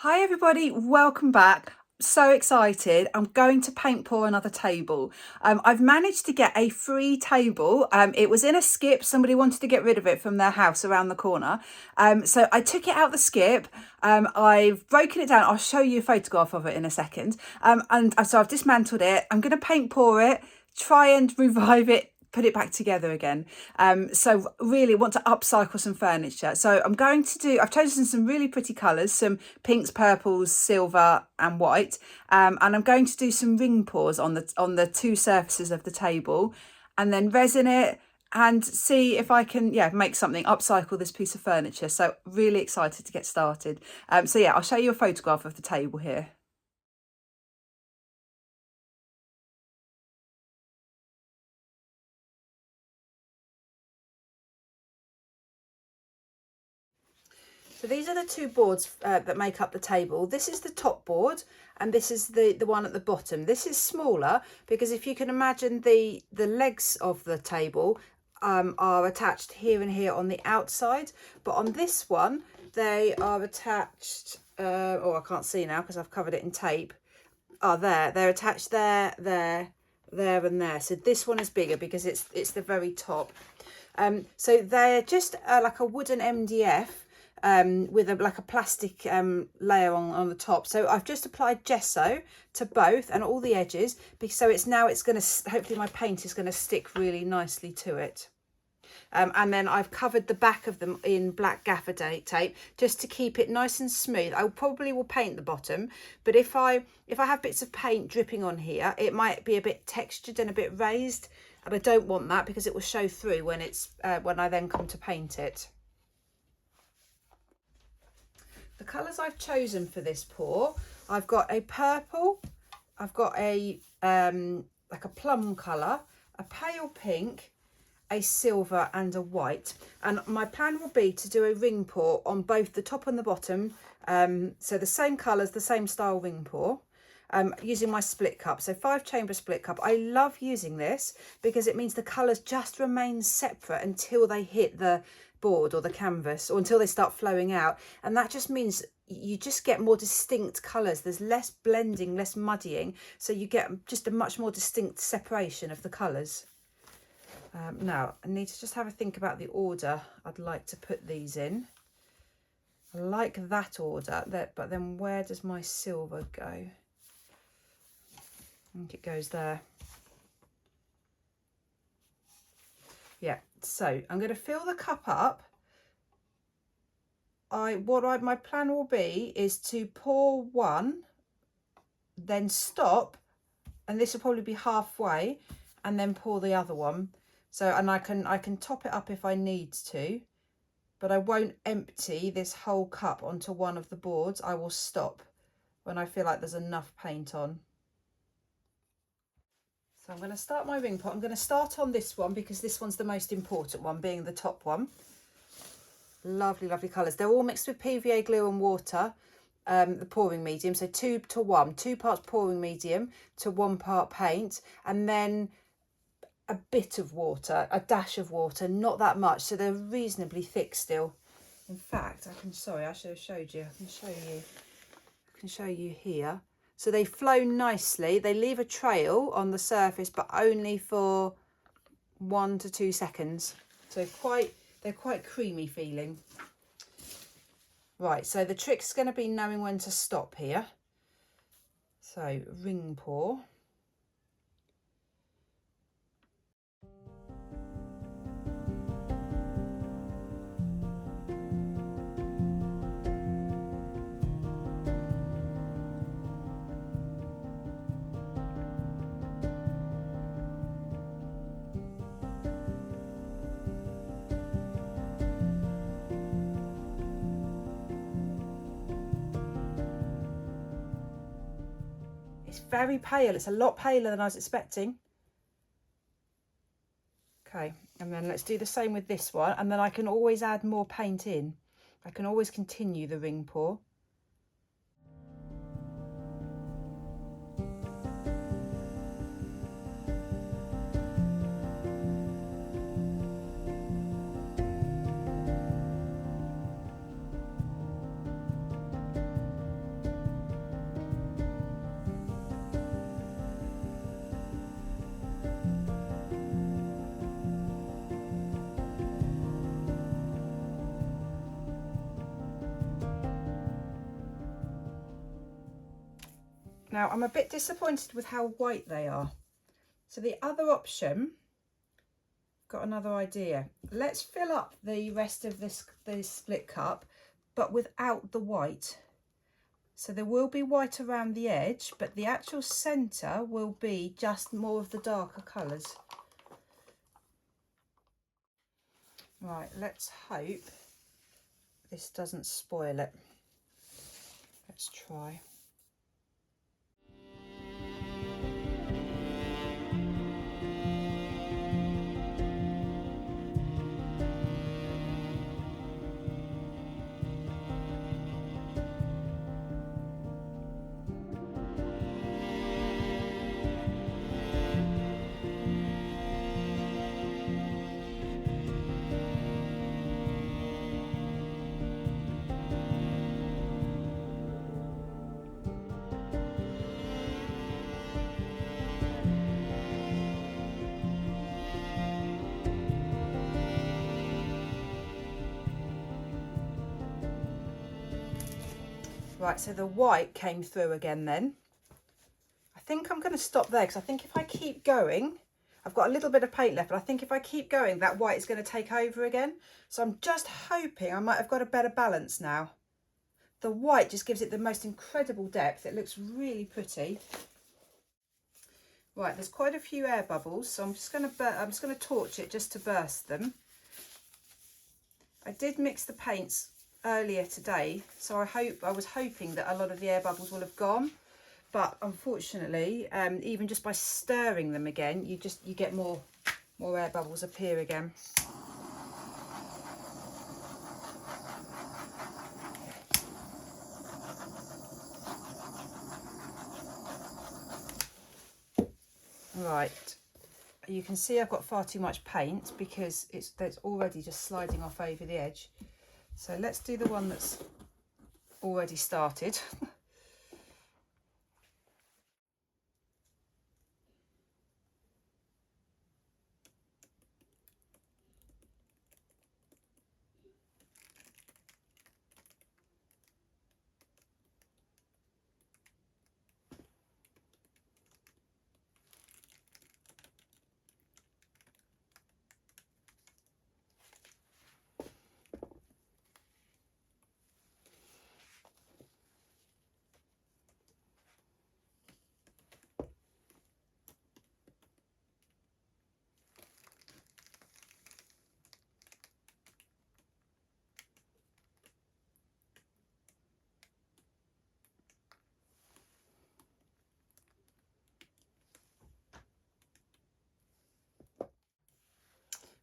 Hi everybody, welcome back. So excited. I'm going to paint pour another table. I've managed to get a free table. It was in a skip. Somebody wanted to get rid of it from their house around the corner. So I took it out the skip. I've broken it down. I'll show you a photograph of it in a second. And so I've dismantled it. I'm going to paint pour it, try and revive it, put it back together again. So really want to upcycle some furniture. So I've chosen some really pretty colours, some pinks, purples, silver and white. And I'm going to do some ring pours on the two surfaces of the table and then resin it and see if I can, make something, upcycle this piece of furniture. So really excited to get started. So I'll show you a photograph of the table here. So these are the two boards that make up the table. This is the top board and this is the one at the bottom. This is smaller because if you can imagine the legs of the table are attached here and here on the outside. But on this one, they are attached, I can't see now because I've covered it in tape. Oh, there, they're attached there, there and there. So this one is bigger because it's the very top. So they're just like a wooden MDF with like a plastic layer on the top. So I've just applied gesso to both and all the edges because so it's going to, hopefully my paint is going to stick really nicely to it. And then I've covered the back of them in black gaffer tape just to keep it nice and smooth. I probably will paint the bottom, but if I have bits of paint dripping on here, it might be a bit textured and a bit raised, and I don't want that because it will show through when when I then come to paint it. The colours I've chosen for this pour, I've got a purple, I've got a like a plum colour, a pale pink, a silver and a white. And my plan will be to do a ring pour on both the top and the bottom. So the same colours, the same style ring pour. Using my split cup, so 5-chamber split cup. I love using this because it means the colours just remain separate until they hit the board or the canvas, or until they start flowing out, and that just means you just get more distinct colours. There's less blending, less muddying, so you get just a much more distinct separation of the colours. Now I need to just have a think about the order I'd like to put these in. I like that order, but then where does my silver go? I think it goes there. Yeah, so I'm going to fill the cup up. My plan will be is to pour one, then stop, and this will probably be halfway, and then pour the other one. So, and I can top it up if I need to, but I won't empty this whole cup onto one of the boards. I will stop when I feel like there's enough paint on. So I'm going to start my ring pot. I'm going to start on this one because this one's the most important one, being the top one. Lovely, lovely colours. They're all mixed with PVA glue and water, the pouring medium. So 2 to 1, 2 parts pouring medium to 1 part paint, and then a bit of water, a dash of water, not that much. So they're reasonably thick still. In fact, I should have showed you. I can show you here. So they flow nicely. They leave a trail on the surface, but only for 1 to 2 seconds. So they're quite creamy feeling. Right, so the trick's going to be knowing when to stop here. So ring pour. It's very pale. It's a lot paler than I was expecting. Okay, and then let's do the same with this one, and then I can always add more paint in. I can always continue the ring pour. Now I'm a bit disappointed with how white they are. So the other option, got another idea. Let's fill up the rest of this split cup, but without the white. So there will be white around the edge, but the actual centre will be just more of the darker colours. Right, let's hope this doesn't spoil it. Let's try. Right, so the white came through again then. I think I'm going to stop there because I think if I keep going, I've got a little bit of paint left, but I think if I keep going, that white is going to take over again. So I'm just hoping I might have got a better balance now. The white just gives it the most incredible depth. It looks really pretty. Right, there's quite a few air bubbles, so I'm just going to torch it just to burst them. I did mix the paints earlier today, so I was hoping that a lot of the air bubbles will have gone, but unfortunately, even just by stirring them again, you get more air bubbles appear again. Right, you can see I've got far too much paint because it's already just sliding off over the edge. So let's do the one that's already started.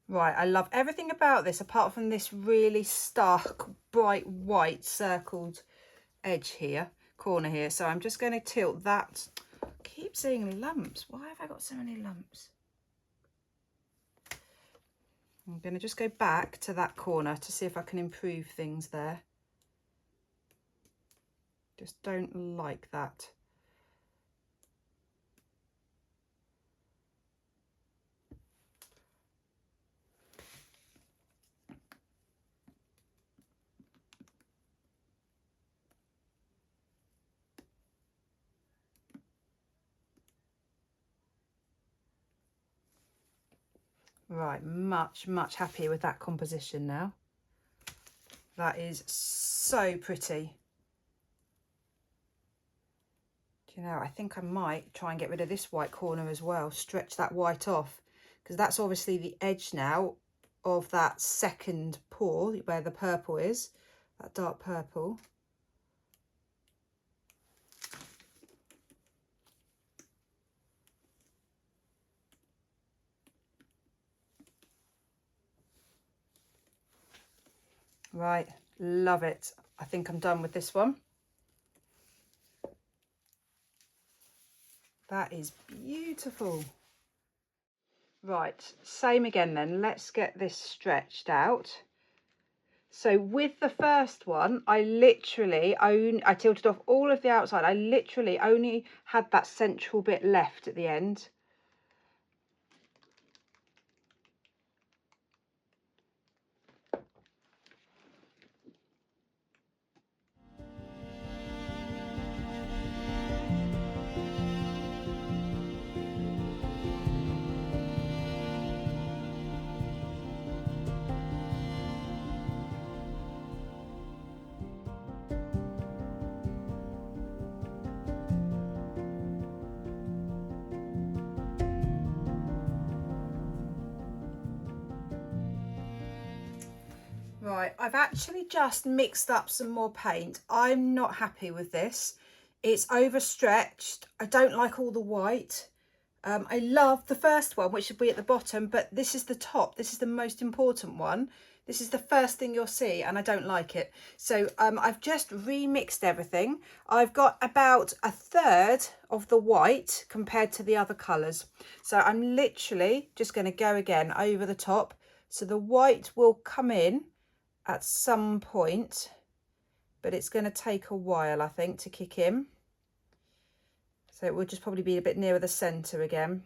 Right, I love everything about this apart from this really stark, bright white circled edge here, corner here. So I'm just going to tilt that. I keep seeing lumps. Why have I got so many lumps? I'm going to just go back to that corner to see if I can improve things there. Just don't like that. Right, much happier with that composition now. That is so pretty. Do you know, I think I might try and get rid of this white corner as well, stretch that white off, because that's obviously the edge now of that second pour where the purple is, that dark purple. Right, love it. I think I'm done with this one. That is beautiful. Right, same again then. Let's get this stretched out. So with the first one, I tilted off all of the outside. I literally only had that central bit left at the end. I've actually just mixed up some more paint. I'm not happy with this. It's overstretched. I don't like all the white. I love the first one, which should be at the bottom, but this is the top. This is the most important one. This is the first thing you'll see, and I don't like it. So I've just remixed everything. I've got about a third of the white compared to the other colours. So I'm literally just going to go again over the top. So the white will come in at some point, but it's going to take a while, I think, to kick in. So it will just probably be a bit nearer the centre again.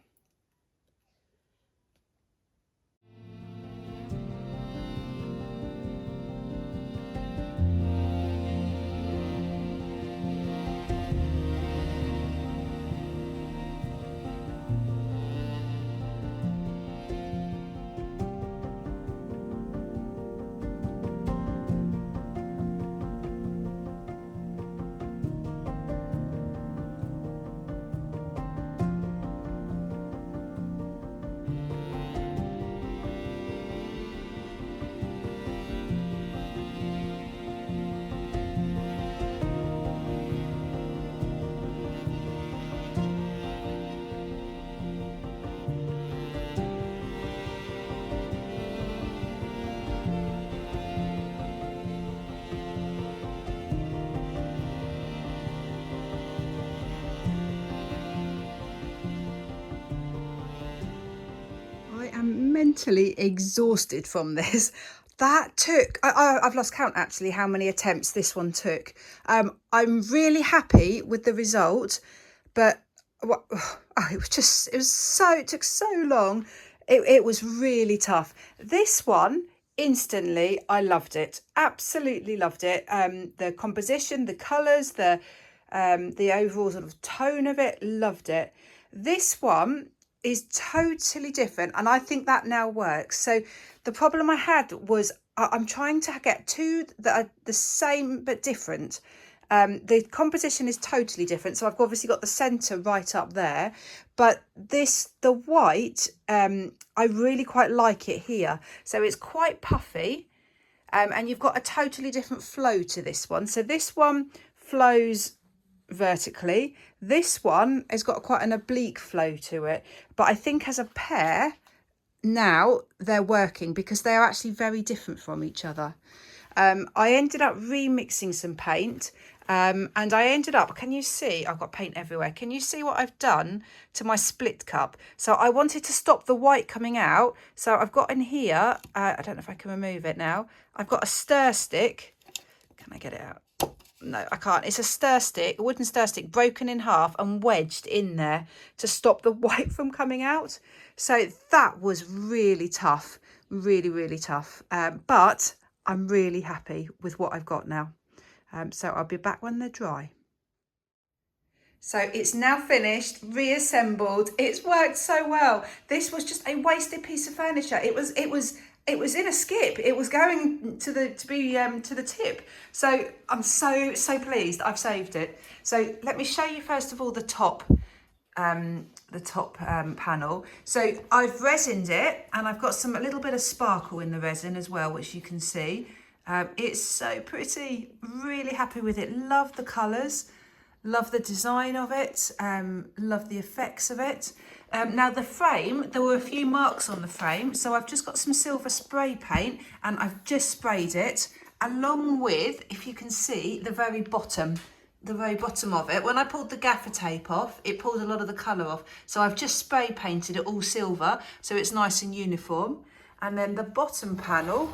I'm mentally exhausted from this. That took, I've lost count actually how many attempts this one took. I'm really happy with the result, but it took so long. It was really tough. This one, instantly, I loved it. Absolutely loved it. The composition, the colours, the overall sort of tone of it, loved it. This one is totally different, and I think that now works. So the problem I had was I'm trying to get two that are the same but different. The composition is totally different, so I've obviously got the centre right up there, but the white, I really quite like it here. So it's quite puffy, and you've got a totally different flow to this one. So this one flows vertically. This one has got quite an oblique flow to it, but I think as a pair now they're working because they are actually very different from each other. I ended up remixing some paint, and I ended up, can you see, I've got paint everywhere. Can you see what I've done to my split cup? So I wanted to stop the white coming out, so I've got in here, I don't know if I can remove it now, I've got a stir stick. Can I get it out? No, I can't. It's a stir stick, a wooden stir stick, broken in half and wedged in there to stop the white from coming out. So that was really tough, really, really tough. But I'm really happy with what I've got now. So I'll be back when they're dry. So it's now finished, reassembled. It's worked so well. This was just a wasted piece of furniture. It was in a skip. It was going to the tip. So I'm so pleased I've saved it. So let me show you first of all the top panel. So I've resined it, and I've got a little bit of sparkle in the resin as well, which you can see. It's so pretty. Really happy with it. Love the colours. Love the design of it, love the effects of it. Now the frame, there were a few marks on the frame, so I've just got some silver spray paint and I've just sprayed it along with, if you can see, the very bottom of it. When I pulled the gaffer tape off, it pulled a lot of the colour off. So I've just spray painted it all silver, so it's nice and uniform. And then the bottom panel,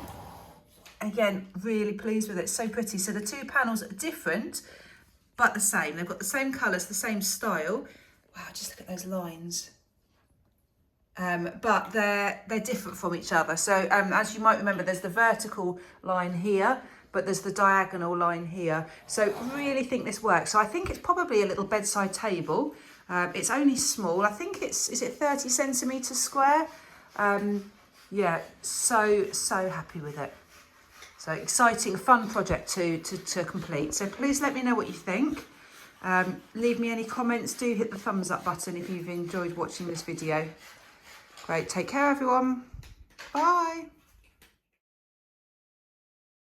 again, really pleased with it, so pretty. So the two panels are different, but the same. They've got the same colours, the same style. Wow, just look at those lines. But they're different from each other. So as you might remember, there's the vertical line here, but there's the diagonal line here. So really think this works. So I think it's probably a little bedside table. It's only small. I think is it 30 centimetres square? Yeah, so happy with it. So exciting, fun project to complete. So please let me know what you think. Leave me any comments. Do hit the thumbs up button if you've enjoyed watching this video. Great, take care everyone. Bye.